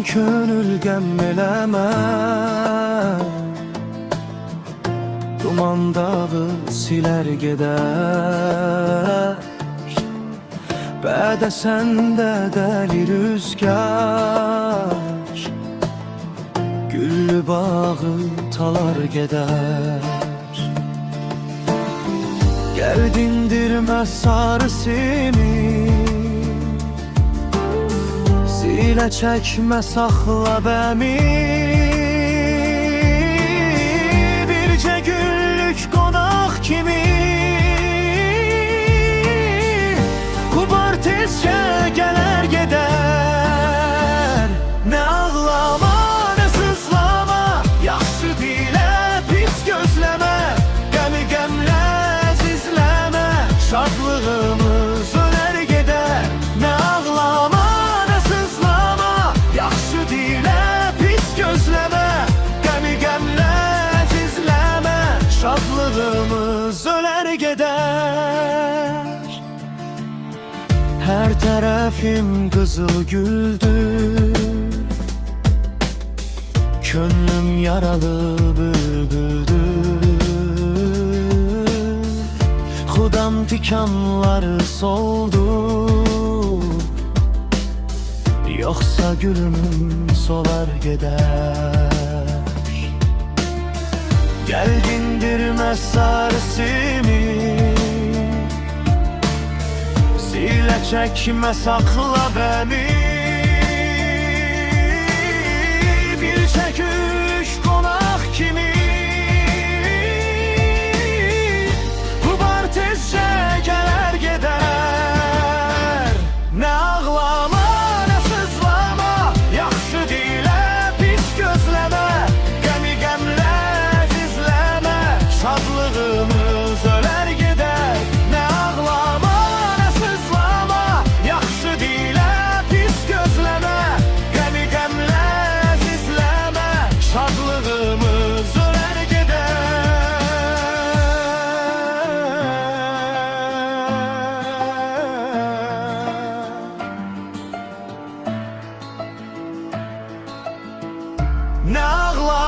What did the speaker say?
könül qəm eləmə, duman dağı silər gedər. Bədə səndə dəli rüzgar, güllü bağı talar gedər. Gəl dindirmə sarı simi, silə çəkmə saxla bəmi. Bircə günlük qonaq kimi Qubar tezcə gələr gedər. Nə ağlama, nə sızlama, yaxşı dilə, pis gözləmə. Qəmi qəmlə əzizləmə, şadlığımız ölər gedər. Nə ağlama, nə sızlama, yaxşı dilə, pis gözləmə. Qəmi qəmlə əzizləmə, şadlığımız ölər gedər. Hər tərəfim qızıl güldür, könlüm yaralı bülbüldür. Xudam tikanları soldu, yoxsa gülümüm solar gedər. Gəl dindirmə sarı simi, silə çəkmə saxla bəmi. Bir çəküş qonaq kimi Qubar tezcə gələr gedər. Nə ağlama, nə sızlama, yaxşı dilə, pis gözləmə. Qəmi qəmlə əzizləmə, şadlığımız ölər gedər. Nə ağlama, nə sızlama, yaxşı dilə, pis gözləmə. Qəmi qəmlə əzizləmə, şadlığımız ölər gedər. Nə ağlama,